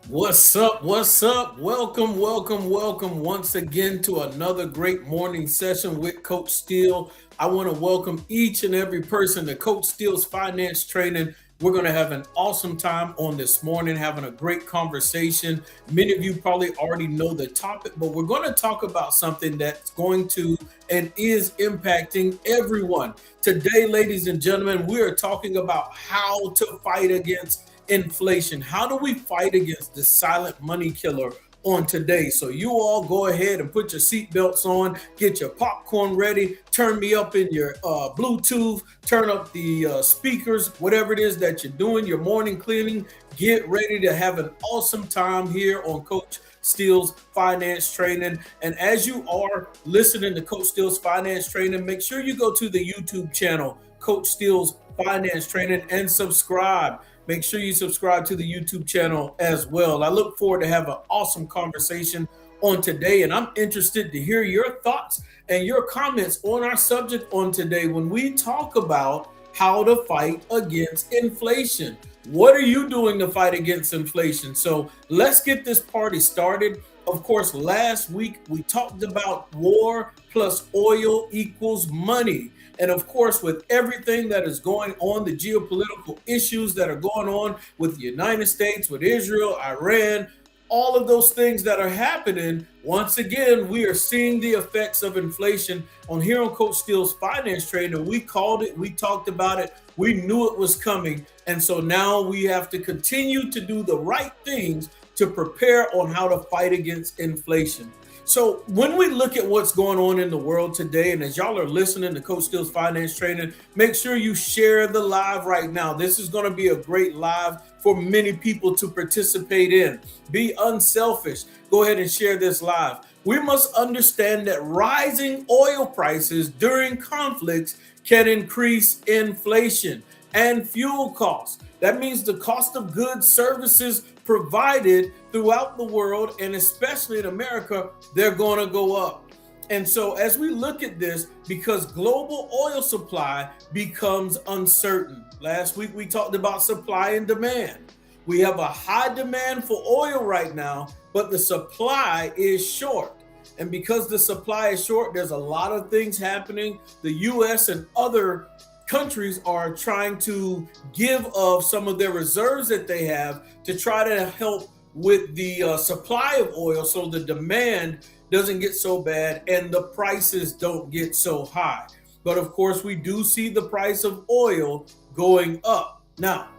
What's up? What's up? Welcome once again to another great morning session with Coach Steele. I want to welcome each and every person to Coach Steele's Finance Training. We're going to have an awesome time on this morning, having a great conversation. Many of you probably already know the topic, but we're going to talk about something that's going to and is impacting everyone. Today, ladies and gentlemen, we are talking about how to fight against inflation. How do we fight against the silent money killer on today? So you all go ahead and put your seatbelts on, get your popcorn ready, turn me up in your Bluetooth, turn up the speakers, whatever it is that you're doing, your morning cleaning. Get ready to have an awesome time here on Coach Steele's Finance Training. And as you are listening to Coach Steele's Finance Training, make sure you go to the YouTube channel, Coach Steele's Finance Training, and subscribe. Make sure you subscribe to the YouTube channel as well. I look forward to have an awesome conversation on today, and I'm interested to hear your thoughts and your comments on our subject on today when we talk about how to fight against inflation. What are you doing to fight against inflation? So let's get this party started. Of course, last week we talked about war plus oil equals money. And of course, with everything that is going on, the geopolitical issues that are going on with the United States, with Israel, Iran, all of those things that are happening, once again, we are seeing the effects of inflation on here on Coach Steele's Finance Training. We called it, we talked about it, we knew it was coming. And so now we have to continue to do the right things to prepare on how to fight against inflation. So when we look at what's going on in the world today, and as y'all are listening to Coach Steele's Finance Training, make sure you share the live right now. This is going to be a great live for many people to participate in. Be unselfish. Go ahead and share this live. We must understand that rising oil prices during conflicts can increase inflation and fuel costs. That means the cost of goods, services provided throughout the world, and especially in America, they're going to go up. And so as we look at this, because global oil supply becomes uncertain. Last week, we talked about supply and demand. We have a high demand for oil right now, but the supply is short. And because the supply is short, there's a lot of things happening. The U.S. and other countries are trying to give of some of their reserves that they have to try to help with the supply of oil so the demand doesn't get so bad and the prices don't get so high. But of course, we do see the price of oil going up. Now,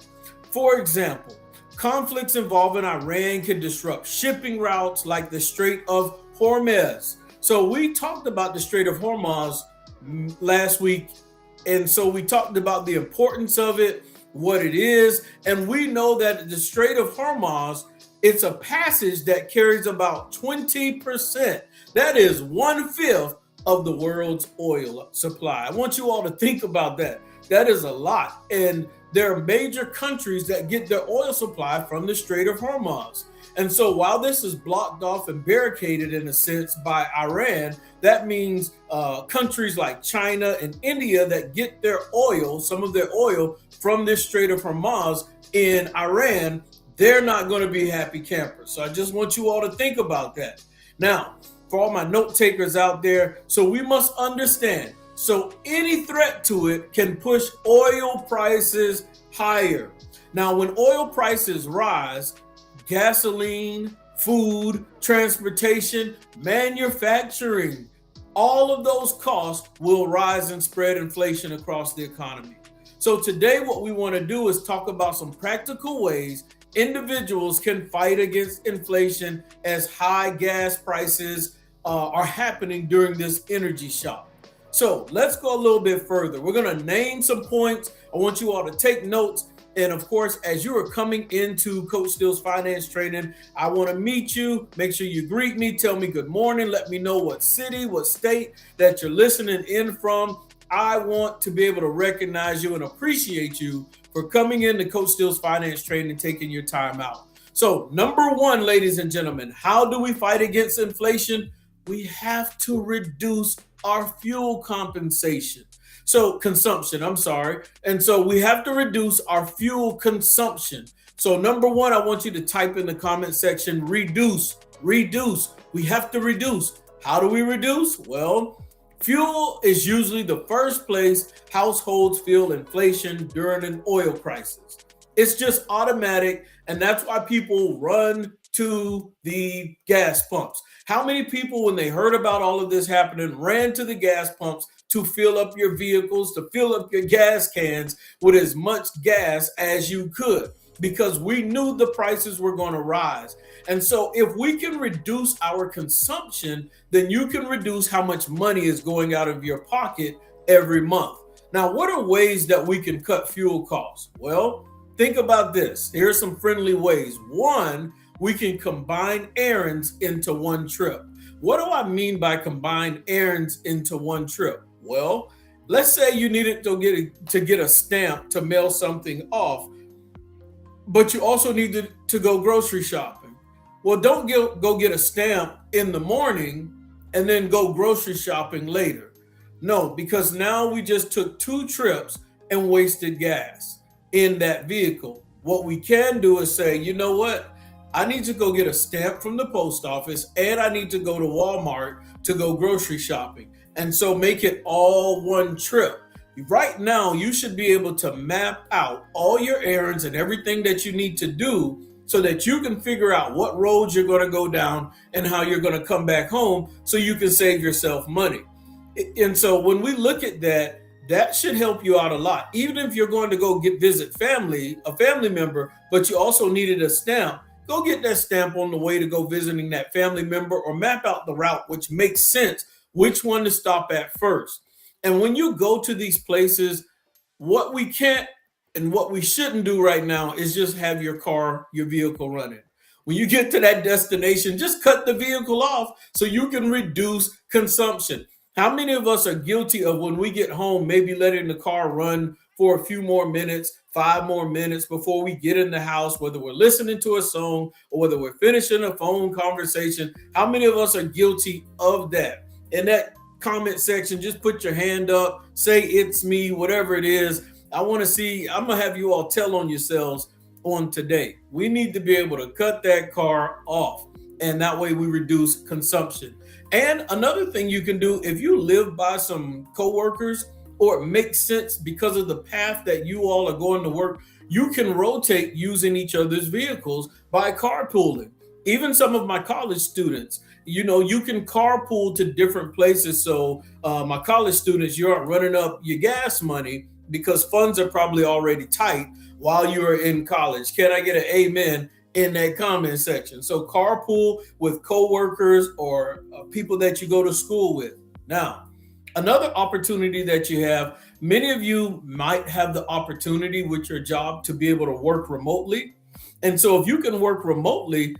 for example, conflicts involving Iran can disrupt shipping routes like the Strait of Hormuz. So we talked about the Strait of Hormuz last week. And so we talked about the importance of it, what it is, and we know that the Strait of Hormuz, it's a passage that carries about 20%. That is 1/5 of the world's oil supply. I want you all to think about that. That is a lot. And there are major countries that get their oil supply from the Strait of Hormuz. And so while this is blocked off and barricaded in a sense by Iran, that means countries like China and India that get their oil, some of their oil from this Strait of Hormuz in Iran, they're not going to be happy campers. So I just want you all to think about that. Now, for all my note takers out there, so we must understand, so any threat to it can push oil prices higher. Now, when oil prices rise, gasoline, food, transportation, manufacturing, all of those costs will rise and spread inflation across the economy. So today what we want to do is talk about some practical ways individuals can fight against inflation as high gas prices are happening during this energy shock. So let's go a little bit further. We're going to name some points. I want you all to take notes. And of course, as you are coming into Coach Steele's Finance Training, I want to meet you. Make sure you greet me. Tell me good morning. Let me know what city, what state that you're listening in from. I want to be able to recognize you and appreciate you for coming into Coach Steele's Finance Training and taking your time out. So, number one, ladies and gentlemen, how do we fight against inflation? We have to reduce our fuel compensation. So consumption, I'm sorry. And so we have to reduce our fuel consumption. So number one, I want you to type in the comment section, reduce, reduce. We have to reduce. How do we reduce? Well, fuel is usually the first place households feel inflation during an oil crisis. It's just automatic, and that's why people run to the gas pumps. How many people, when they heard about all of this happening, ran to the gas pumps to fill up your vehicles, to fill up your gas cans with as much gas as you could? Because we knew the prices were going to rise. And so, if we can reduce our consumption, then you can reduce how much money is going out of your pocket every month. Now, what are ways that we can cut fuel costs? Well, think about this. Here's some friendly ways. One, we can combine errands into one trip. What do I mean by combine errands into one trip? Well, let's say you needed to get a stamp to mail something off, but you also needed to go grocery shopping. Well, don't go get a stamp in the morning and then go grocery shopping later. No, because now we just took two trips and wasted gas in that vehicle. What we can do is say, you know what? I need to go get a stamp from the post office and I need to go to Walmart to go grocery shopping. And so make it all one trip. Right now, you should be able to map out all your errands and everything that you need to do so that you can figure out what roads you're going to go down and how you're going to come back home so you can save yourself money. And so when we look at that, that should help you out a lot. Even if you're going to go visit a family member, but you also needed a stamp, go get that stamp on the way to go visiting that family member, or map out the route, which makes sense, which one to stop at first. And when you go to these places, what we can't and what we shouldn't do right now is just have your vehicle running. When you get to that destination, just cut the vehicle off so you can reduce consumption. How many of us are guilty of, when we get home, maybe letting the car run for a few more minutes, 5 more minutes before we get in the house, whether we're listening to a song or whether we're finishing a phone conversation? How many of us are guilty of that? In that comment section, just put your hand up, say it's me, whatever it is. I want to see, I'm going to have you all tell on yourselves on today. We need to be able to cut that car off, and that way we reduce consumption. And another thing you can do, if you live by some coworkers, or it makes sense because of the path that you all are going to work, you can rotate using each other's vehicles by carpooling. Even some of my college students, you can carpool to different places. So my college students, you aren't running up your gas money because funds are probably already tight while you're in college. Can I get an amen in that comment section? So carpool with coworkers or people that you go to school with. Now, another opportunity that you have, many of you might have the opportunity with your job to be able to work remotely. And so if you can work remotely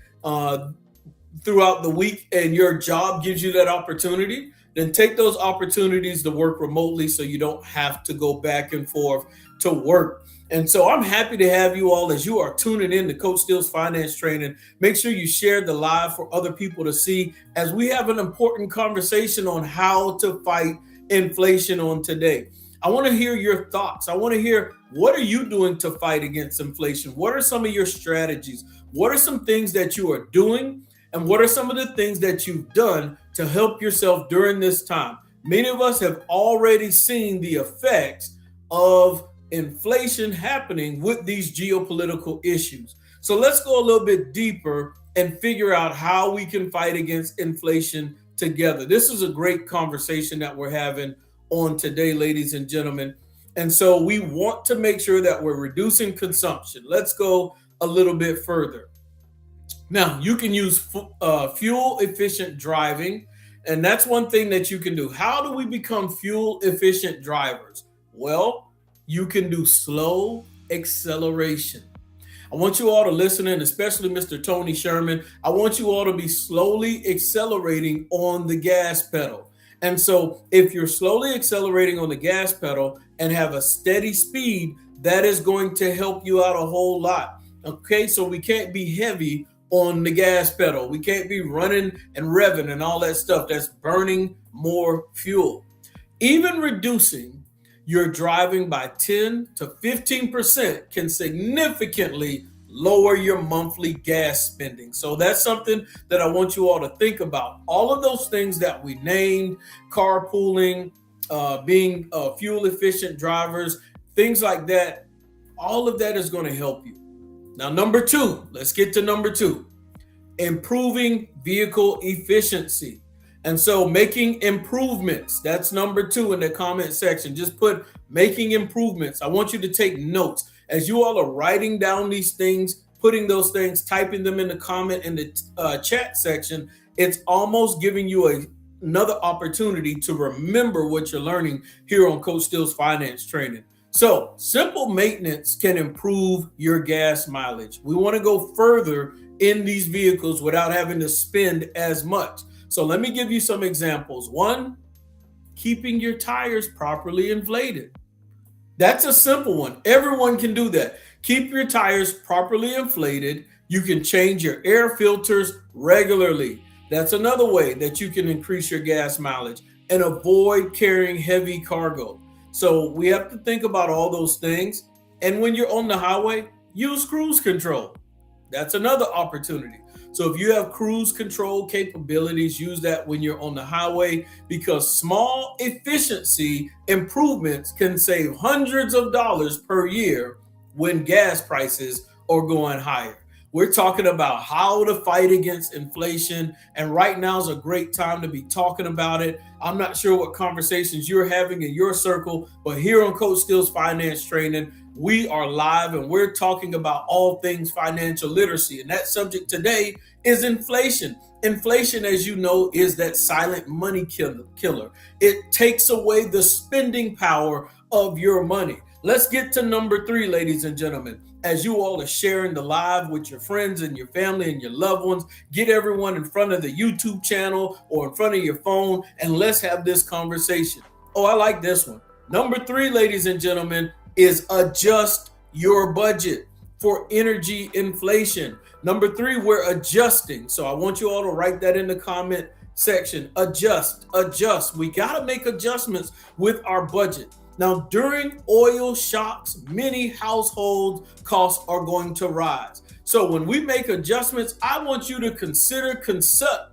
throughout the week and your job gives you that opportunity, then take those opportunities to work remotely so you don't have to go back and forth to work. And so I'm happy to have you all as you are tuning in to Coach Steele's Finance Training. Make sure you share the live for other people to see as we have an important conversation on how to fight inflation on today. I want to hear your thoughts. I want to hear, what are you doing to fight against inflation? What are some of your strategies? What are some things that you are doing? And what are some of the things that you've done to help yourself during this time? Many of us have already seen the effects of inflation happening with these geopolitical issues. So let's go a little bit deeper and figure out how we can fight against inflation together. This is a great conversation that we're having on today, ladies and gentlemen. And so we want to make sure that we're reducing consumption. Let's go a little bit further. Now, you can use fuel efficient driving, and that's one thing that you can do. How do we become fuel efficient drivers? Well, you can do slow acceleration. I want you all to listen in, especially Mr. Tony Sherman. I want you all to be slowly accelerating on the gas pedal. And so if you're slowly accelerating on the gas pedal and have a steady speed, that is going to help you out a whole lot. Okay, so we can't be heavy on the gas pedal. We can't be running and revving and all that stuff. That's burning more fuel. Even reducing your driving by 10 to 15% can significantly lower your monthly gas spending. So that's something that I want you all to think about. All of those things that we named, carpooling, being fuel efficient drivers, things like that, all of that is going to help you. Now, number two, let's get to number two, improving vehicle efficiency. And so making improvements, that's number two in the comment section. Just put making improvements. I want you to take notes as you all are writing down these things, putting those things, typing them in the comment in the chat section. It's almost giving you another opportunity to remember what you're learning here on Coach Steele's Finance Training. So simple maintenance can improve your gas mileage. We want to go further in these vehicles without having to spend as much. So let me give you some examples. One, keeping your tires properly inflated. That's a simple one. Everyone can do that. Keep your tires properly inflated. You can change your air filters regularly. That's another way that you can increase your gas mileage, and avoid carrying heavy cargo. So we have to think about all those things. And when you're on the highway, use cruise control. That's another opportunity. So if you have cruise control capabilities, use that when you're on the highway, because small efficiency improvements can save hundreds of dollars per year when gas prices are going higher. We're talking about how to fight against inflation, and right now is a great time to be talking about it. I'm not sure what conversations you're having in your circle, but here on Coach Steele's Finance Training, we are live and we're talking about all things financial literacy. And that subject today is inflation. Inflation, as you know, is that silent money killer. It takes away the spending power of your money. Let's get to number three, ladies and gentlemen. As you all are sharing the live with your friends and your family and your loved ones, get everyone in front of the YouTube channel or in front of your phone, and let's have this conversation. Oh, I like this one. Number three, ladies and gentlemen, is adjust your budget for energy inflation. Number three, we're adjusting. So I want you all to write that in the comment section. Adjust. We got to make adjustments with our budget. Now, during oil shocks, many household costs are going to rise. So when we make adjustments, I want you to consider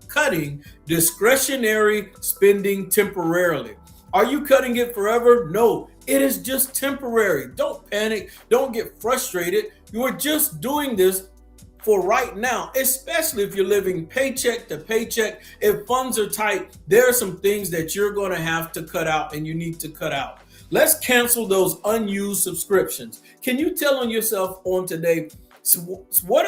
cutting discretionary spending temporarily. Are you cutting it forever? No, it is just temporary. Don't panic. Don't get frustrated. You are just doing this for right now, especially if you're living paycheck to paycheck. If funds are tight, there are some things that you're going to have to cut out and you need to cut out. Let's cancel those unused subscriptions. Can you tell on yourself on today, what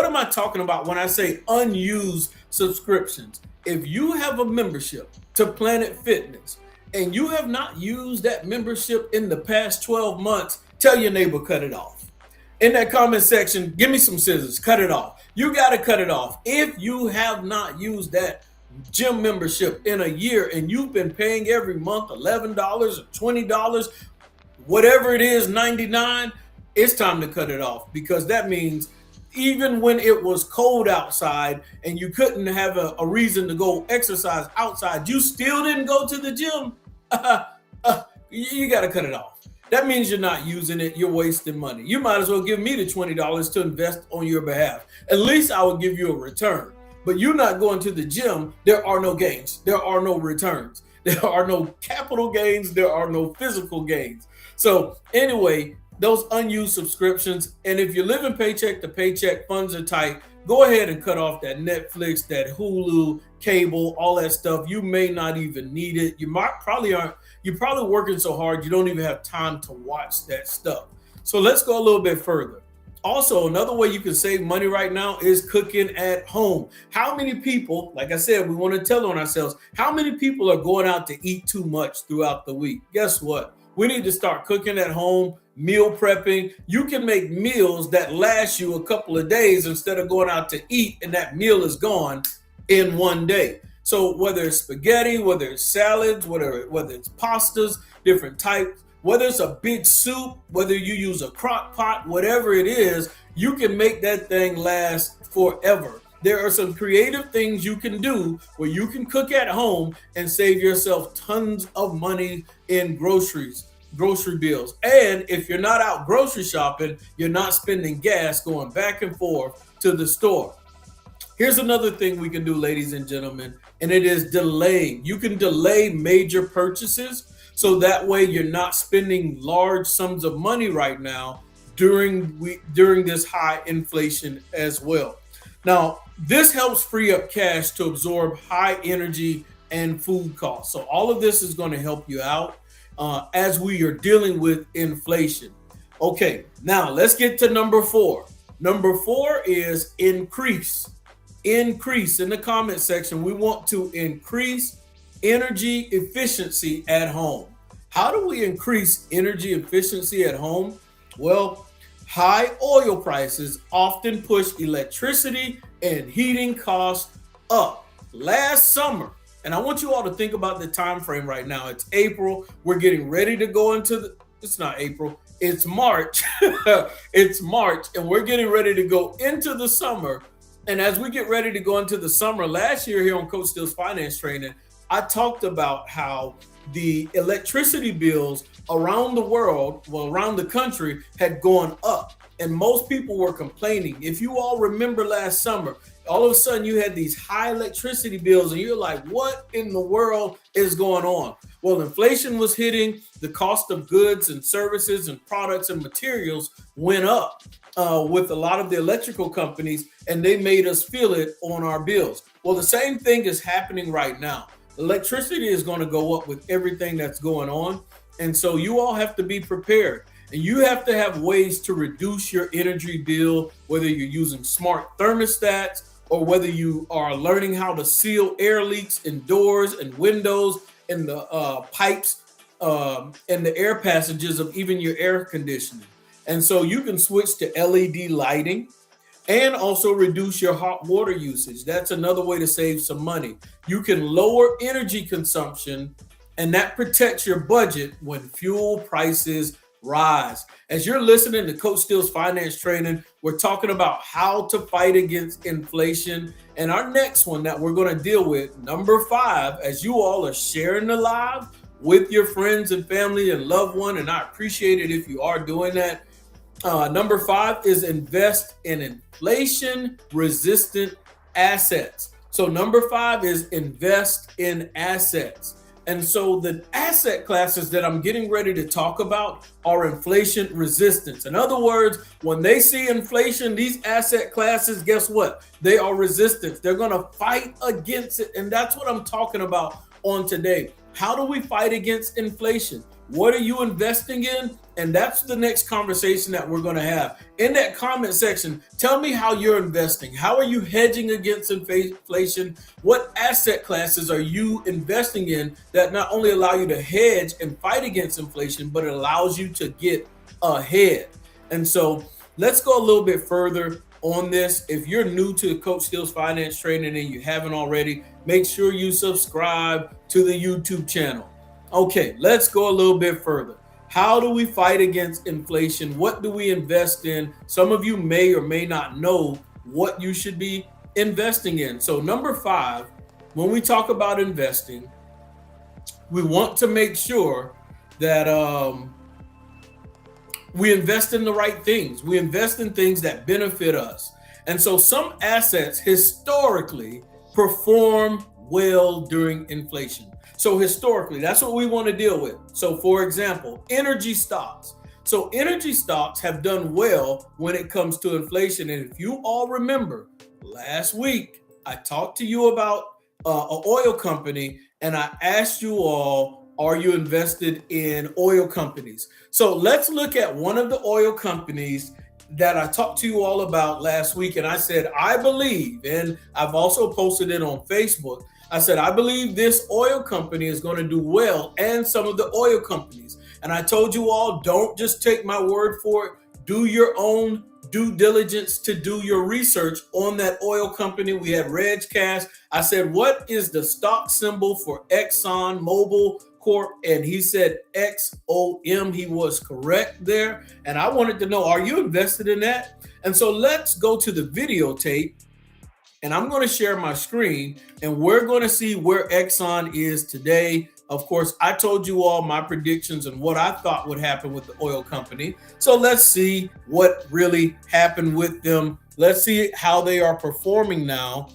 am I talking about when I say unused subscriptions? If you have a membership to Planet Fitness and you have not used that membership in the past 12 months, tell your neighbor, cut it off. In that comment section, give me some scissors, cut it off. You got to cut it off. If you have not used that gym membership in a year and you've been paying every month $11 or $20, whatever it is, $99, it's time to cut it off, because that means even when it was cold outside and you couldn't have a reason to go exercise outside, you still didn't go to the gym. You got to cut it off. That means you're not using it. You're wasting money. You might as well give me the $20 to invest on your behalf. At least I will give you a return. But you're not going to the gym. There are no gains. There are no returns. There are no capital gains. There are no physical gains. So anyway, those unused subscriptions. And if you're living paycheck to paycheck, funds are tight, go ahead and cut off that Netflix, that Hulu, cable, all that stuff. You may not even need it. You're probably working so hard you don't even have time to watch that stuff. So let's go a little bit further. Also, another way you can save money right now is cooking at home. How many people, like I said, we want to tell on ourselves, how many people are going out to eat too much throughout the week? Guess what? We need to start cooking at home, meal prepping. You can make meals that last you a couple of days instead of going out to eat and that meal is gone in one day. So whether it's spaghetti, whether it's salads, whether it's pastas, different types, whether it's a big soup, whether you use a crock pot, whatever it is, you can make that thing last forever. There are some creative things you can do where you can cook at home and save yourself tons of money in groceries. grocery bills. And if you're not out grocery shopping, you're not spending gas going back and forth to the store. Here's another thing we can do, ladies and gentlemen, and it is delaying. You can delay major purchases so that way you're not spending large sums of money right now during this high inflation as well. Now, this helps free up cash to absorb high energy and food costs. So all of this is going to help you out as we are dealing with inflation. Okay, now let's get to number 4. Number 4 is increase. Increase in the comment section. We want to increase energy efficiency at home. How do we increase energy efficiency at home? Well, high oil prices often push electricity and heating costs up. Last summer, and I want you all to think about the time frame right now. It's April. We're getting ready to go into it's not April. It's March. It's March, and we're getting ready to go into the summer. And as we get ready to go into the summer, last year here on Coach Steele's Finance Training, I talked about how the electricity bills around the world, well, around the country, had gone up. And most people were complaining. If you all remember last summer, all of a sudden you had these high electricity bills and you're like, what in the world is going on? Well, inflation was hitting, the cost of goods and services and products and materials went up with a lot of the electrical companies, and they made us feel it on our bills. Well, the same thing is happening right now. Electricity is going to go up with everything that's going on. And so you all have to be prepared. And you have to have ways to reduce your energy bill, whether you're using smart thermostats or whether you are learning how to seal air leaks in doors and windows and the pipes and the air passages of even your air conditioning. And so you can switch to LED lighting and also reduce your hot water usage. That's another way to save some money. You can lower energy consumption, and that protects your budget when fuel prices rise. As you're listening to Coach Steele's Finance Training, we're talking about how to fight against inflation. And our next one that we're going to deal with, number 5, as you all are sharing the live with your friends and family and loved one, and I appreciate it if you are doing that. Number 5 is invest in inflation-resistant assets. So number 5 is invest in assets. And so the asset classes that I'm getting ready to talk about are inflation resistance. In other words, when they see inflation, these asset classes, guess what? They are resistant. They're going to fight against it. And that's what I'm talking about on today. How do we fight against inflation? What are you investing in? And that's the next conversation that we're going to have. In that comment section, tell me how you're investing. How are you hedging against inflation? What asset classes are you investing in that not only allow you to hedge and fight against inflation, but it allows you to get ahead? And so let's go a little bit further on this. If you're new to Coach Steele's Finance Training and you haven't already, make sure you subscribe to the YouTube channel. Okay, let's go a little bit further. How do we fight against inflation? What do we invest in? Some of you may or may not know what you should be investing in. So number 5, when we talk about investing, we want to make sure that we invest in the right things. We invest in things that benefit us. And so some assets historically perform well during inflation. So historically, that's what we want to deal with. So for example, energy stocks. So energy stocks have done well when it comes to inflation. And if you all remember, last week, I talked to you about an oil company, and I asked you all, are you invested in oil companies? So let's look at one of the oil companies that I talked to you all about last week. And I said, I believe, and I've also posted it on Facebook, I said, I believe this oil company is going to do well, and some of the oil companies. And I told you all, don't just take my word for it. Do your own due diligence to do your research on that oil company. We had RegCast. I said, what is the stock symbol for Exxon Mobil Corp? And he said XOM. He was correct there. And I wanted to know, are you invested in that? And so let's go to the videotape. And I'm going to share my screen, and we're going to see where Exxon is today. Of course, I told you all my predictions and what I thought would happen with the oil company. So let's see what really happened with them. Let's see how they are performing now.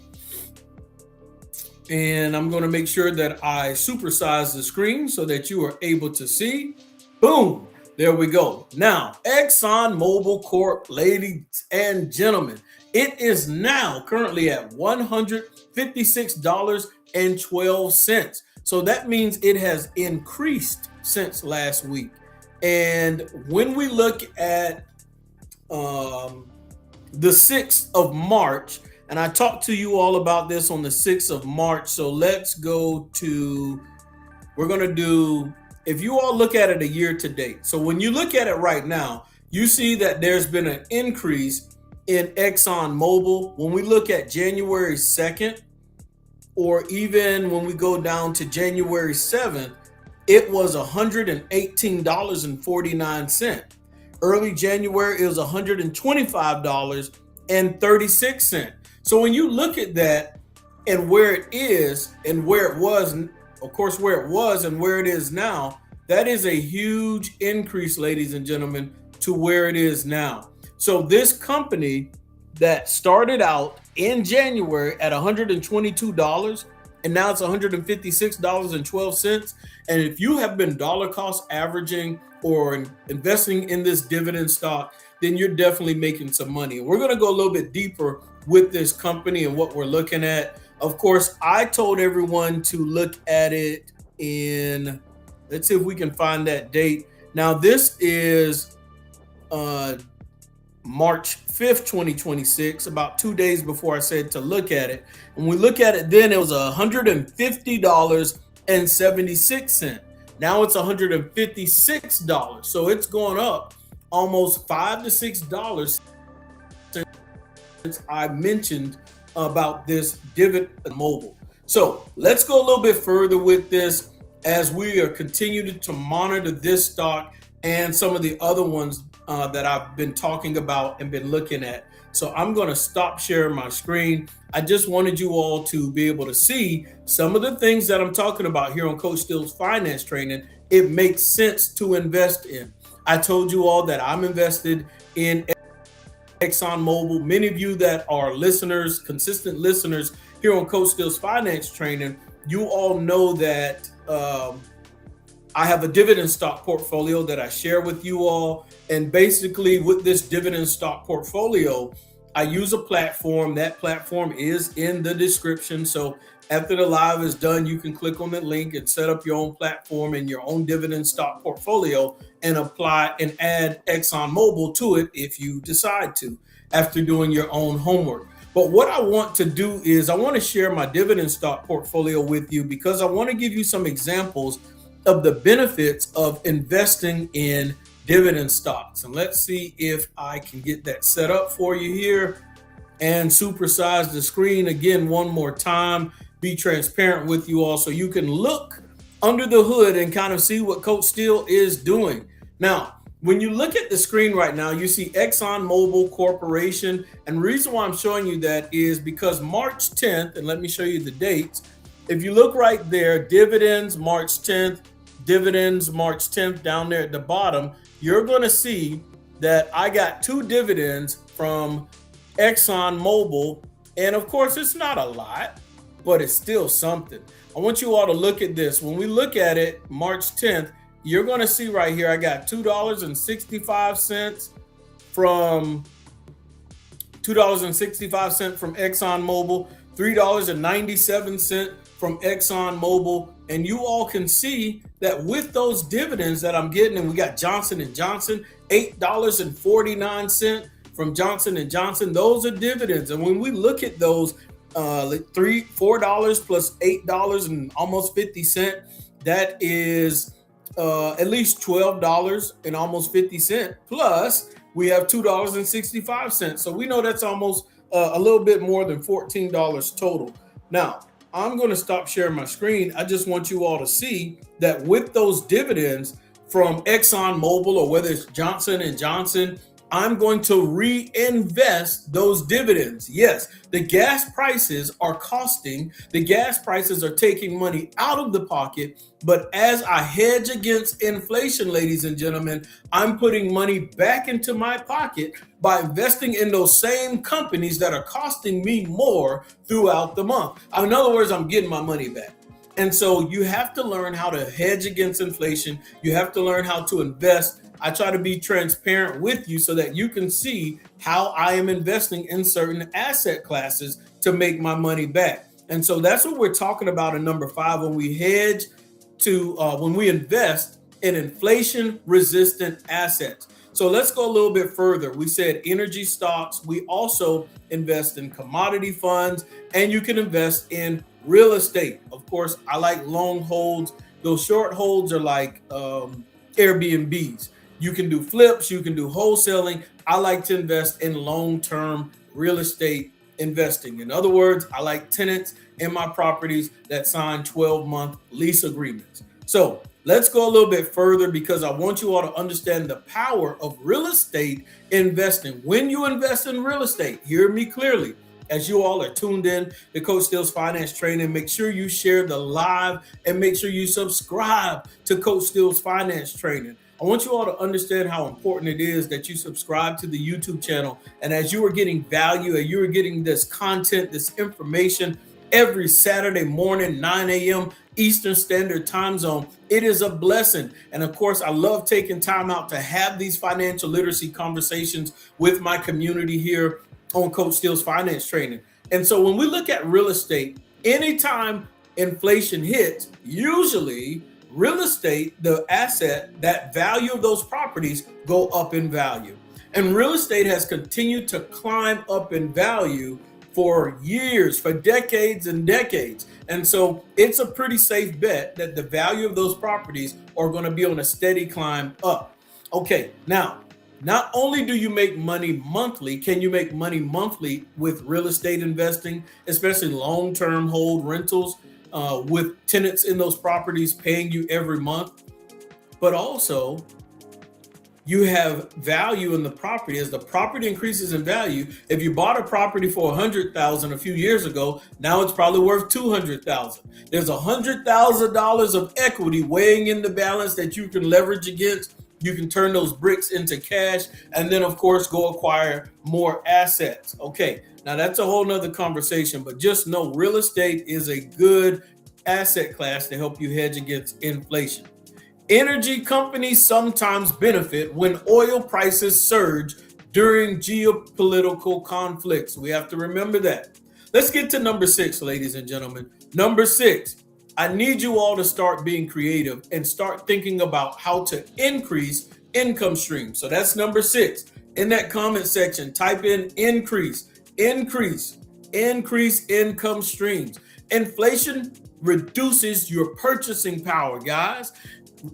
And I'm going to make sure that I supersize the screen so that you are able to see. Boom. There we go. Now, ExxonMobil Corp, ladies and gentlemen, it is now currently at $156.12. So that means it has increased since last week. And when we look at the 6th of March, and I talked to you all about this on the 6th of March. So let's go to, we're going to do, if you all look at it a year to date. So when you look at it right now, you see that there's been an increase in ExxonMobil. When we look at January 2nd, or even when we go down to January 7th, it was $118.49. Early January, it was $125.36. So when you look at that and where it is and where it was, of course, where it was and where it is now, that is a huge increase, ladies and gentlemen, to where it is now. So this company that started out in January at $122 and now it's $156.12. And if you have been dollar cost averaging or investing in this dividend stock, then you're definitely making some money. We're going to go a little bit deeper with this company and what we're looking at. Of course, I told everyone to look at it in, let's see if we can find that date. Now, this is March 5th, 2026, about 2 days before I said to look at it. When we look at it then, it was $150.76. Now it's $156. So it's gone up almost $5 to $6 since I mentioned about this dividend mobile. So let's go a little bit further with this as we are continuing to monitor this stock and some of the other ones that I've been talking about and been looking at. So I'm going to stop sharing my screen. I just wanted you all to be able to see some of the things that I'm talking about here on Coach Steele's Finance Training. It makes sense to invest in. I told you all that I'm invested in ExxonMobil. Many of you that are listeners, consistent listeners here on Coach Steele's Finance Training, you all know that I have a dividend stock portfolio that I share with you all. And basically with this dividend stock portfolio, I use a platform. That platform is in the description. So after the live is done, you can click on the link and set up your own platform and your own dividend stock portfolio and apply and add ExxonMobil to it if you decide to, after doing your own homework. But what I want to do is I want to share my dividend stock portfolio with you because I want to give you some examples of the benefits of investing in dividend stocks. And let's see if I can get that set up for you here and supersize the screen again one more time. Be transparent with you all so you can look under the hood and kind of see what Coach Steele is doing. Now, when you look at the screen right now, you see ExxonMobil Corporation. And the reason why I'm showing you that is because March 10th, and let me show you the dates. If you look right there, dividends March 10th, dividends March 10th down there at the bottom, you're going to see that I got 2 dividends from ExxonMobil. And of course, it's not a lot, but it's still something. I want you all to look at this. When we look at it, March 10th, you're going to see right here, I got $2.65 from ExxonMobil, $3.97 from ExxonMobil. And you all can see that with those dividends that I'm getting, and we got Johnson & Johnson, $8.49 from Johnson & Johnson. Those are dividends. And when we look at those, $4 plus $8 and almost 50 cents, that is at least $12 and almost 50 cents. Plus, we have $2.65. So we know that's almost a little bit more than $14 total. Now, I'm going to stop sharing my screen. I just want you all to see that with those dividends from ExxonMobil, or whether it's Johnson & Johnson I'm going to reinvest those dividends. Yes, the gas prices are costing, the gas prices are taking money out of the pocket. But as I hedge against inflation, ladies and gentlemen, I'm putting money back into my pocket by investing in those same companies that are costing me more throughout the month. In other words, I'm getting my money back. And so you have to learn how to hedge against inflation. You have to learn how to invest. I try to be transparent with you so that you can see how I am investing in certain asset classes to make my money back. And so that's what we're talking about in number 5 when we hedge when we invest in inflation resistant assets. So let's go a little bit further. We said energy stocks. We also invest in commodity funds, and you can invest in real estate. Of course, I like long holds. Those short holds are like Airbnbs. You can do flips, you can do wholesaling. I like to invest in long-term real estate investing. In other words, I like tenants in my properties that sign 12-month lease agreements. So let's go a little bit further because I want you all to understand the power of real estate investing. When you invest in real estate, hear me clearly. As you all are tuned in to Coach Steele's Finance Training, make sure you share the live and make sure you subscribe to Coach Steele's Finance Training. I want you all to understand how important it is that you subscribe to the YouTube channel. And as you are getting value and you are getting this content, this information every Saturday morning, 9 a.m. Eastern Standard Time Zone, it is a blessing. And of course, I love taking time out to have these financial literacy conversations with my community here on Coach Steele's Finance Training. And so when we look at real estate, anytime inflation hits, usually real estate, the asset, that value of those properties go up in value. And real estate has continued to climb up in value for years, for decades and decades. And so it's a pretty safe bet that the value of those properties are going to be on a steady climb up. Okay, now, not only do you make money monthly, can you make money monthly with real estate investing, especially long-term hold rentals, with tenants in those properties paying you every month, but also you have value in the property. As the property increases in value, if you bought a property for $100,000 a few years ago, now it's probably worth $200,000. There's $100,000 of equity weighing in the balance that you can leverage against. You can turn those bricks into cash and then, of course, go acquire more assets. Okay, now that's a whole nother conversation, but just know real estate is a good asset class to help you hedge against inflation. Energy companies sometimes benefit when oil prices surge during geopolitical conflicts. We have to remember that. Let's get to number 6, ladies and gentlemen. Number 6. I need you all to start being creative and start thinking about how to increase income streams. So that's number 6. In that comment section, type in increase income streams. Inflation reduces your purchasing power, guys.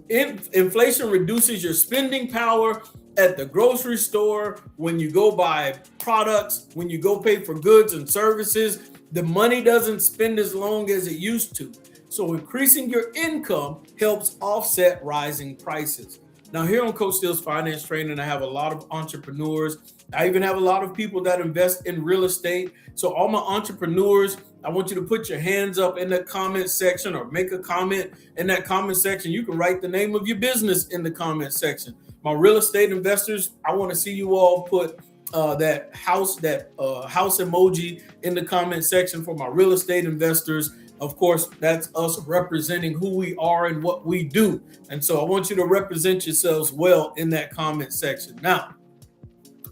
Inflation reduces your spending power at the grocery store, when you go buy products, when you go pay for goods and services. The money doesn't spend as long as it used to. So increasing your income helps offset rising prices. Now here on Coach Steele's Finance Training, I have a lot of entrepreneurs. I even have a lot of people that invest in real estate. So all my entrepreneurs, I want you to put your hands up in the comment section or make a comment in that comment section. You can write the name of your business in the comment section. My real estate investors, I want to see you all put that house emoji in the comment section for my real estate investors. Of course, that's us representing who we are and what we do. And so I want you to represent yourselves well in that comment section. Now,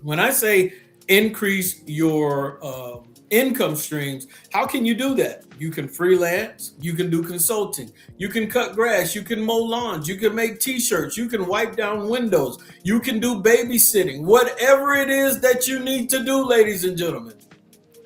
when I say increase your income streams, how can you do that? You can freelance, you can do consulting, you can cut grass, you can mow lawns, you can make t-shirts, you can wipe down windows, you can do babysitting, whatever it is that you need to do, ladies and gentlemen.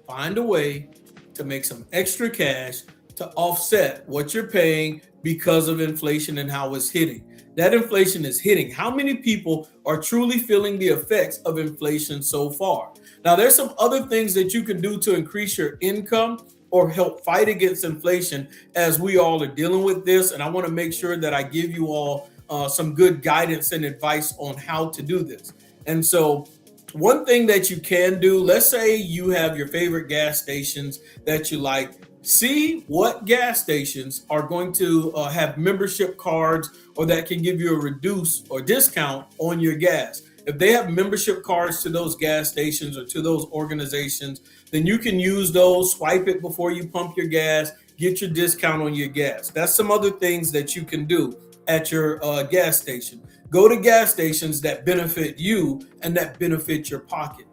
Find a way to make some extra cash to offset what you're paying because of inflation and how it's hitting. That inflation is hitting. How many people are truly feeling the effects of inflation so far? Now, there's some other things that you can do to increase your income or help fight against inflation as we all are dealing with this. And I want to make sure that I give you all some good guidance and advice on how to do this. And so One thing that you can do, let's say you have your favorite gas stations that you like. See what gas stations are going to have membership cards or that can give you a reduce or discount on your gas. If they have membership cards to those gas stations or to those organizations, then you can use those, swipe it before you pump your gas, get your discount on your gas. That's some other things that you can do at your gas station. Go to gas stations that benefit you and that benefit your pocket.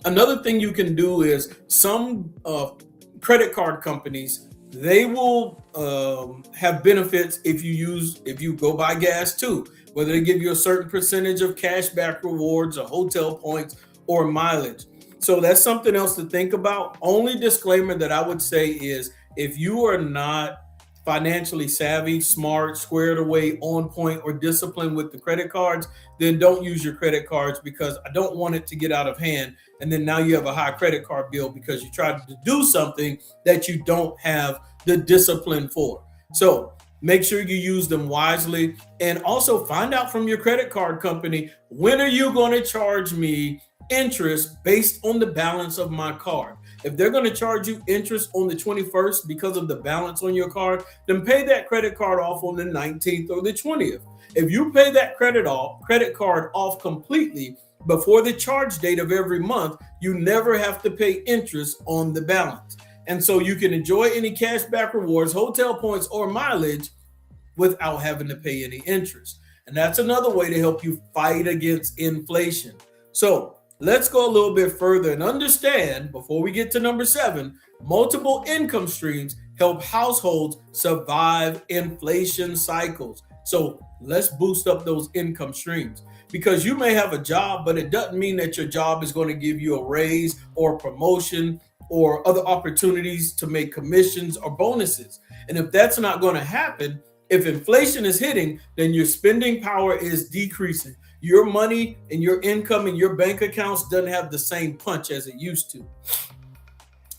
Another thing you can do is some credit card companies, they will have benefits if you go buy gas too, whether they give you a certain percentage of cash back rewards or hotel points or mileage. So that's something else to think about. Only disclaimer that I would say is if you are not financially savvy, smart, squared away, on point, or disciplined with the credit cards, then don't use your credit cards, because I don't want it to get out of hand. And then now you have a high credit card bill because you tried to do something that you don't have the discipline for. So make sure you use them wisely, and also find out from your credit card company, when are you going to charge me interest based on the balance of my card? If they're going to charge you interest on the 21st because of the balance on your card, then pay that credit card off on the 19th or the 20th. If you pay that credit card off completely before the charge date of every month, you never have to pay interest on the balance. And so you can enjoy any cash back rewards, hotel points, or mileage without having to pay any interest. And that's another way to help you fight against inflation. So let's go a little bit further and understand, before we get to number 7, multiple income streams help households survive inflation cycles. So let's boost up those income streams, because you may have a job, but it doesn't mean that your job is going to give you a raise or a promotion or other opportunities to make commissions or bonuses. And if that's not going to happen, if inflation is hitting, then your spending power is decreasing. Your money and your income and your bank accounts doesn't have the same punch as it used to.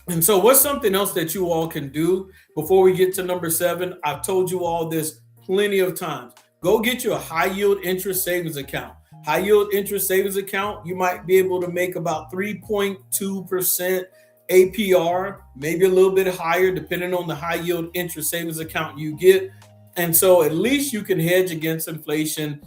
And so what's something else that you all can do before we get to number 7? I've told you all this plenty of times. Go get you a high yield interest savings account. High yield interest savings account, you might be able to make about 3.2% APR, maybe a little bit higher depending on the high yield interest savings account you get. And so at least you can hedge against inflation,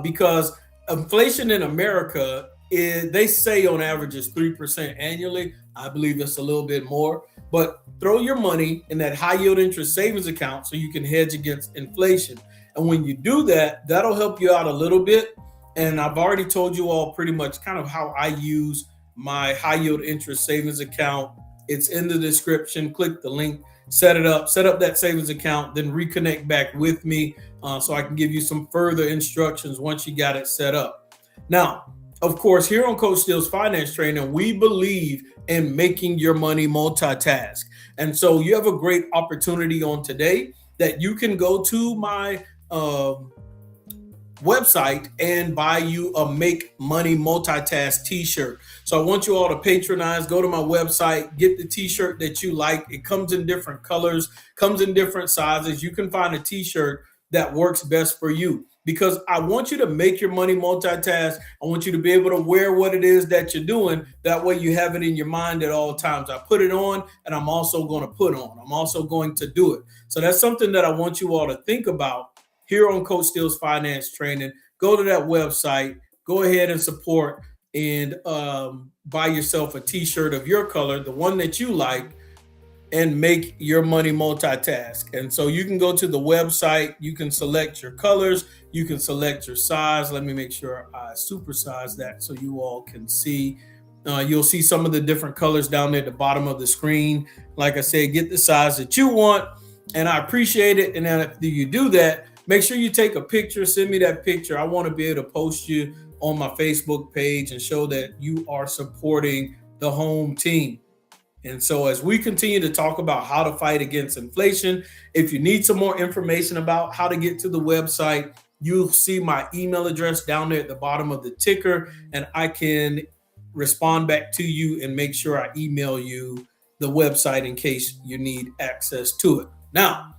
because inflation in America they say on average is 3% annually. I believe it's a little bit more, but throw your money in that high yield interest savings account so you can hedge against inflation. And when you do that, that'll help you out a little bit. And I've already told you all pretty much kind of how I use my high yield interest savings account. It's in the description. Click the link, set up that savings account, then reconnect back with me so I can give you some further instructions once you got it set up. Now, of course, here on Coach Steele's Finance Training, we believe in making your money multitask. And so you have a great opportunity on today that you can go to my website and buy you a Make Money Multitask t-shirt. So I want you all to patronize, go to my website, get the t-shirt that you like. It comes in different colors, comes in different sizes. You can find a t-shirt that works best for you, because I want you to make your money multitask. I want you to be able to wear what it is that you're doing. That way you have it in your mind at all times. I put it on, and I'm also going to put on. I'm also going to do it. So that's something that I want you all to think about here on Coach Steele's Finance Training. Go to that website, go ahead and support, and buy yourself a t-shirt of your color, the one that you like, and make your money multitask. And so you can go to the website, you can select your colors, you can select your size. Let me make sure I supersize that so you all can see. You'll see some of the different colors down there at the bottom of the screen. Like I said, get the size that you want, and I appreciate it. And then after you do that, make sure you take a picture, send me that picture. I want to be able to post you on my Facebook page and show that you are supporting the home team. And so as we continue to talk about how to fight against inflation, if you need some more information about how to get to the website, you'll see my email address down there at the bottom of the ticker, and I can respond back to you and make sure I email you the website in case you need access to it. Now,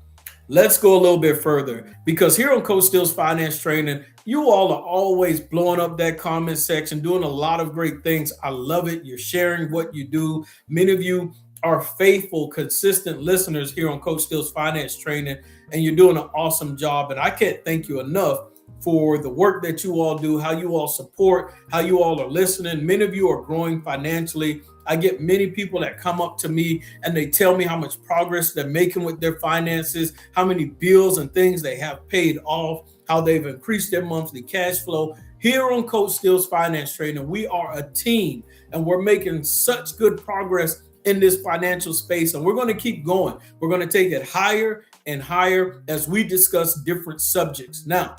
let's go a little bit further, because here on Coach Steele's Finance Training, you all are always blowing up that comment section, doing a lot of great things. I love it. You're sharing what you do. Many of you are faithful, consistent listeners here on Coach Steele's Finance Training, and you're doing an awesome job. And I can't thank you enough for the work that you all do, how you all support, how you all are listening. Many of you are growing financially. I get many people that come up to me and they tell me how much progress they're making with their finances, how many bills and things they have paid off, how they've increased their monthly cash flow. Here on Coach Steele's Finance Training, we are a team and we're making such good progress in this financial space, and we're going to keep going. We're going to take it higher and higher as we discuss different subjects. Now,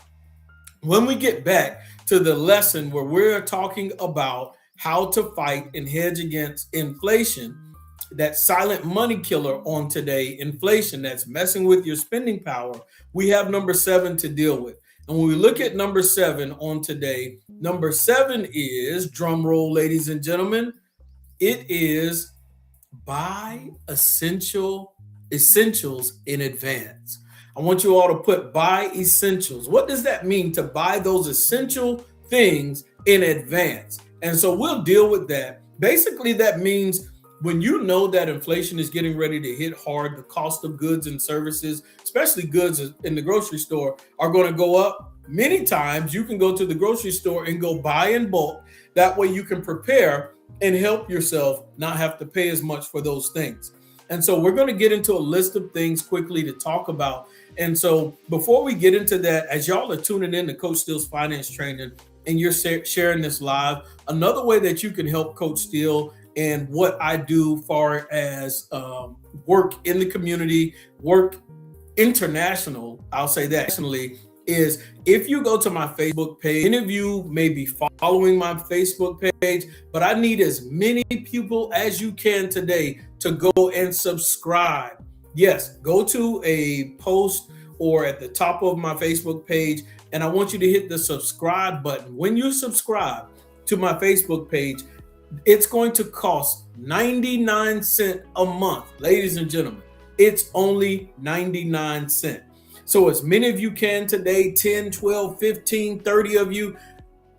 when we get back to the lesson where we're talking about how to fight and hedge against inflation, that silent money killer on today, inflation that's messing with your spending power, we have number 7 to deal with. And when we look at number 7 on today, number 7 is, drum roll, ladies and gentlemen, it is buy essentials in advance. I want you all to put buy essentials. What does that mean, to buy those essential things in advance? And so we'll deal with that. Basically, that means when you know that inflation is getting ready to hit hard, the cost of goods and services, especially goods in the grocery store, are going to go up. Many times you can go to the grocery store and go buy in bulk. That way you can prepare and help yourself not have to pay as much for those things. And so we're going to get into a list of things quickly to talk about. And so before we get into that, as y'all are tuning in to Coach Steele's Finance Training and you're sharing this live, another way that you can help Coach Steele and what I do far as work in the community, work international, I'll say that nationally, is if you go to my Facebook page. Many of you may be following my Facebook page, but I need as many people as you can today to go and subscribe. Yes, go to a post or at the top of my Facebook page, and I want you to hit the subscribe button. When you subscribe to my Facebook page, it's going to cost 99 cents a month. Ladies and gentlemen, it's only 99 cents. So as many of you can today, 10, 12, 15, 30 of you,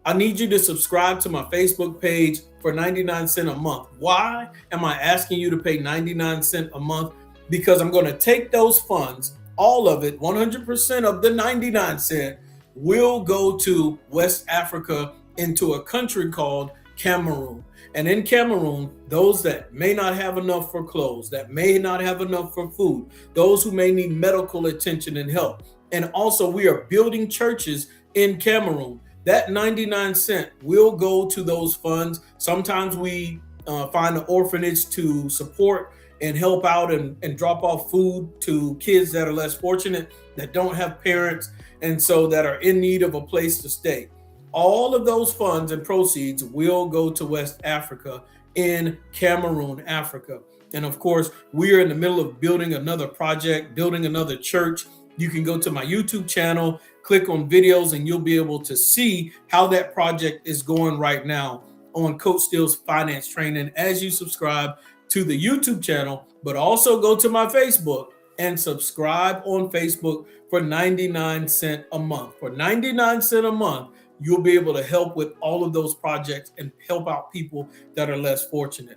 I need you to subscribe to my Facebook page for 99 cents a month. Why am I asking you to pay 99 cents a month? Because I'm going to take those funds, all of it, 100% of the 99 cents will go to West Africa, into a country called Cameroon. And in Cameroon, those that may not have enough for clothes, that may not have enough for food, those who may need medical attention and help. And also we are building churches in Cameroon. That 99 cents will go to those funds. Sometimes we find an orphanage to support and help out and drop off food to kids that are less fortunate, that don't have parents, and so that are in need of a place to stay. All of those funds and proceeds will go to West Africa, in Cameroon, Africa. And of course, we are in the middle of building another project, building another church. You can go to my YouTube channel, click on videos, and you'll be able to see how that project is going right now on Coach Steele's Finance Training as you subscribe to the YouTube channel, but also go to my Facebook and subscribe on Facebook for 99 cents a month. For 99 cents a month, you'll be able to help with all of those projects and help out people that are less fortunate.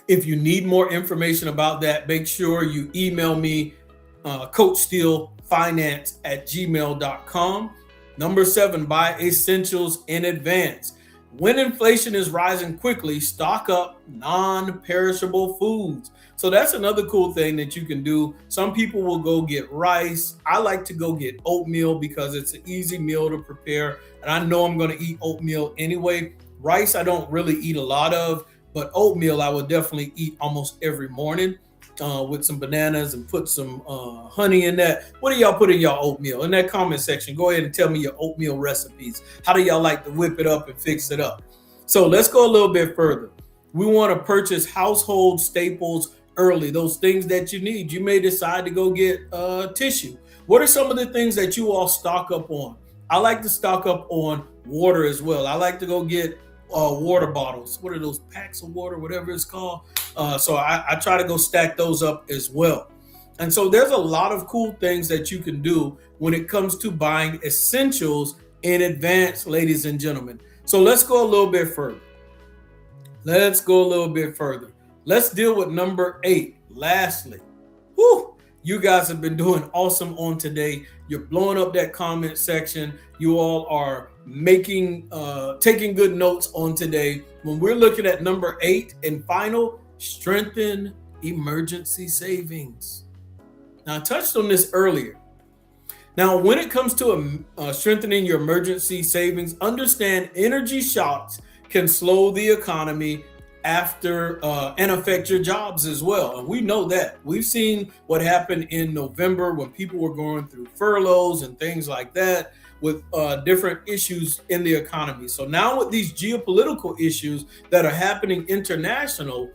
If you need more information about that, make sure you email me, coachsteelefinance@gmail.com. Number 7, buy essentials in advance. When inflation is rising quickly, stock up non-perishable foods. So that's another cool thing that you can do. Some people will go get rice. I like to go get oatmeal because it's an easy meal to prepare. And I know I'm going to eat oatmeal anyway. Rice, I don't really eat a lot of, but oatmeal, I would definitely eat almost every morning with some bananas and put some honey in that. What do y'all put in y'all oatmeal? In that comment section, go ahead and tell me your oatmeal recipes. How do y'all like to whip it up and fix it up? So let's go a little bit further. We want to purchase household staples early, those things that you need. You may decide to go get tissue. What are some of the things that you all stock up on? I like to stock up on water as well. I like to go get water bottles. What are those, packs of water, whatever it's called? So I try to go stack those up as well. And so there's a lot of cool things that you can do when it comes to buying essentials in advance, ladies and gentlemen. So let's go a little bit further. Let's deal with number 8. Lastly, you guys have been doing awesome on today. You're blowing up that comment section. You all are taking good notes on today. When we're looking at number 8 and final, strengthen emergency savings. Now, I touched on this earlier. Now, when it comes to strengthening your emergency savings, understand energy shocks can slow the economy after and affect your jobs as well. And we know that. We've seen what happened in November when people were going through furloughs and things like that with different issues in the economy. So now with these geopolitical issues that are happening international,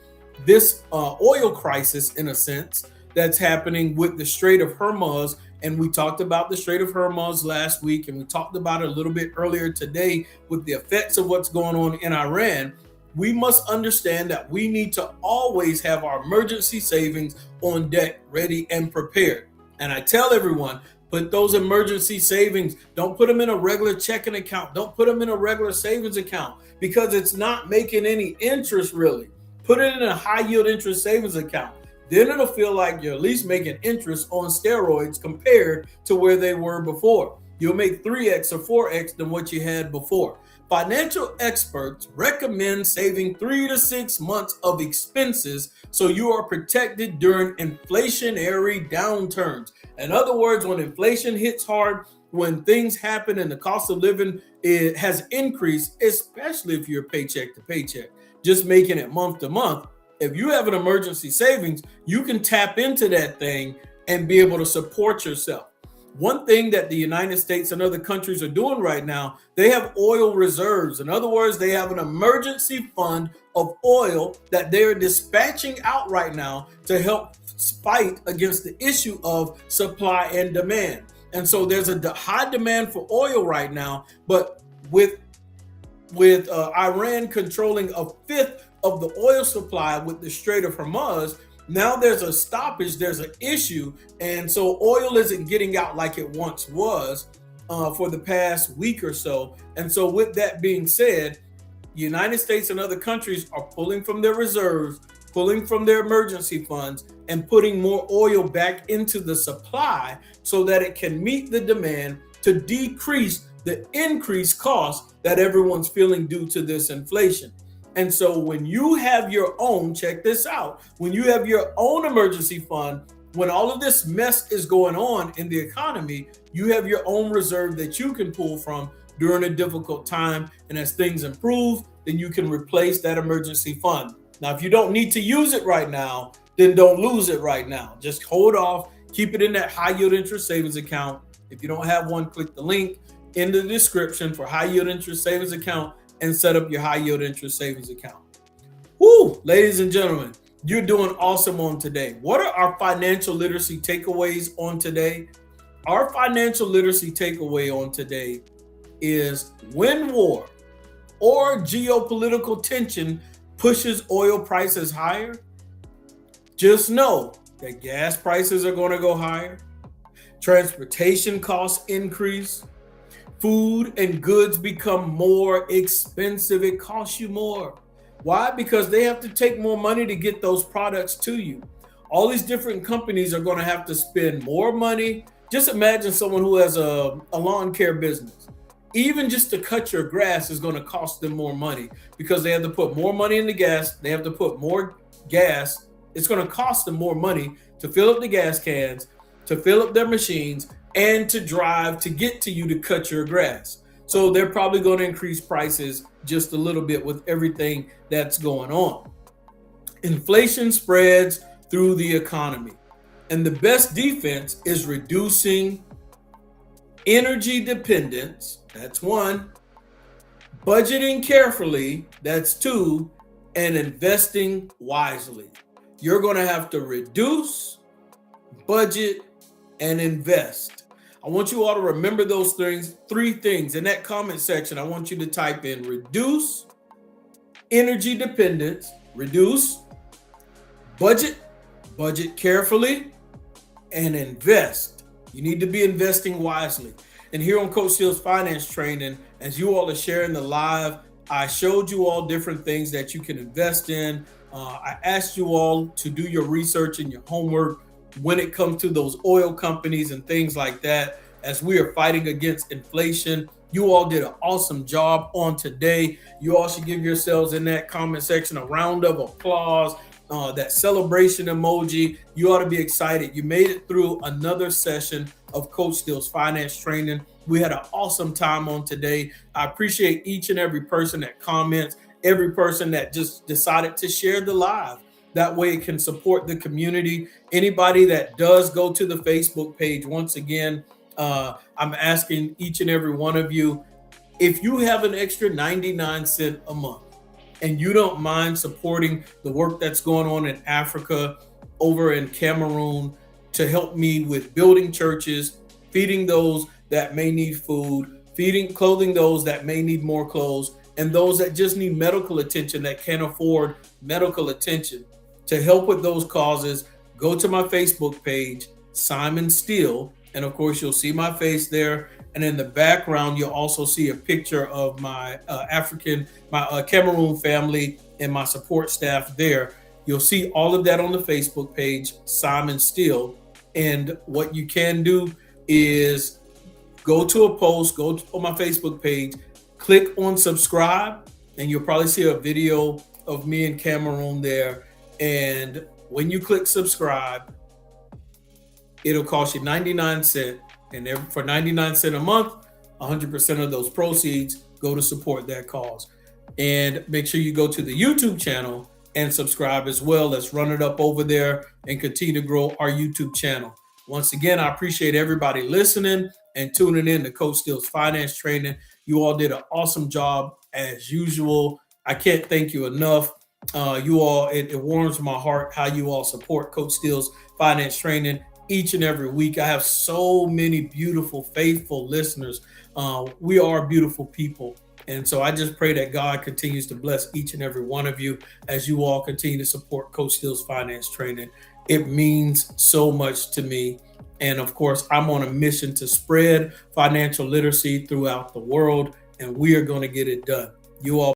this oil crisis, in a sense, that's happening with the Strait of Hormuz. And we talked about the Strait of Hormuz last week, and we talked about it a little bit earlier today with the effects of what's going on in Iran. We must understand that we need to always have our emergency savings on deck, ready and prepared. And I tell everyone, put those emergency savings, don't put them in a regular checking account. Don't put them in a regular savings account because it's not making any interest really. Put it in a high yield interest savings account. Then it'll feel like you're at least making interest on steroids compared to where they were before. You'll make 3x or 4x than what you had before. Financial experts recommend saving 3 to 6 months of expenses so you are protected during inflationary downturns. In other words, when inflation hits hard, when things happen and the cost of living has increased, especially if you're paycheck to paycheck, just making it month to month, if you have an emergency savings, you can tap into that thing and be able to support yourself. One thing that the United States and other countries are doing right now, they have oil reserves. In other words, they have an emergency fund of oil that they're dispatching out right now to help fight against the issue of supply and demand. And so there's a high demand for oil right now, but with Iran controlling a fifth of the oil supply with the Strait of Hormuz, now there's a stoppage, there's an issue, and so oil isn't getting out like it once was for the past week or so. And so with that being said, the United States and other countries are pulling from their reserves, pulling from their emergency funds, and putting more oil back into the supply so that it can meet the demand to decrease the increased cost that everyone's feeling due to this inflation. And so when you have your own, check this out, when you have your own emergency fund, when all of this mess is going on in the economy, you have your own reserve that you can pull from during a difficult time. And as things improve, then you can replace that emergency fund. Now, if you don't need to use it right now, then don't lose it right now. Just hold off, keep it in that high yield interest savings account. If you don't have one, click the link in the description for high yield interest savings account and set up your high yield interest savings account. Ladies and gentlemen, you're doing awesome on today. What are our financial literacy takeaways on today? Our financial literacy takeaway on today is when war or geopolitical tension pushes oil prices higher, just know that gas prices are going to go higher, transportation costs increase, food and goods become more expensive. It costs you more. Why? Because they have to take more money to get those products to you. All these different companies are going to have to spend more money. Just imagine someone who has a lawn care business. Even just to cut your grass is going to cost them more money because they have to put more money in the gas. They have to put more gas. It's going to cost them more money to fill up the gas cans, to fill up their machines, and to drive to get to you to cut your grass. So they're probably going to increase prices just a little bit with everything that's going on. Inflation spreads through the economy. And the best defense is reducing energy dependence. That's 1. Budgeting carefully. That's 2. And investing wisely. You're going to have to reduce, budget, and invest. I want you all to remember those things, 3 things. In that comment section, I want you to type in reduce energy dependence, reduce, budget carefully, and invest. You need to be investing wisely. And here on Coach Steele's Finance Training, as you all are sharing the live, I showed you all different things that you can invest in. I asked you all to do your research and your homework when it comes to those oil companies and things like that. As we are fighting against inflation, you all did an awesome job on today. You all should give yourselves in that comment section a round of applause. That celebration emoji. You ought to be excited. You made it through another session of Coach Steele's Finance Training. We had an awesome time on today. I appreciate each and every person that comments, every person that just decided to share the live. That way it can support the community. Anybody that does go to the Facebook page, once again, I'm asking each and every one of you, if you have an extra 99 cents a month, and you don't mind supporting the work that's going on in Africa, over in Cameroon, to help me with building churches, feeding those that may need food, clothing those that may need more clothes, and those that just need medical attention that can't afford medical attention. To help with those causes, go to my Facebook page, Simon Steele, and of course you'll see my face there. And in the background, you'll also see a picture of my Cameroon family and my support staff there. You'll see all of that on the Facebook page, Simon Steele. And what you can do is go to a post, go on my Facebook page, click on subscribe, and you'll probably see a video of me in Cameroon there. And when you click subscribe, it'll cost you 99 cents. And for 99 cents a month, 100% of those proceeds go to support that cause. And make sure you go to the YouTube channel and subscribe as well. Let's run it up over there and continue to grow our YouTube channel. Once again, I appreciate everybody listening and tuning in to Coach Steele's Finance Training. You all did an awesome job as usual. I can't thank you enough. You all, it warms my heart how you all support Coach Steele's Finance Training each and every week. I have so many beautiful, faithful listeners. We are beautiful people. And so I just pray that God continues to bless each and every one of you as you all continue to support Coach Steele's Finance Training. It means so much to me. And of course, I'm on a mission to spread financial literacy throughout the world, and we are going to get it done. You all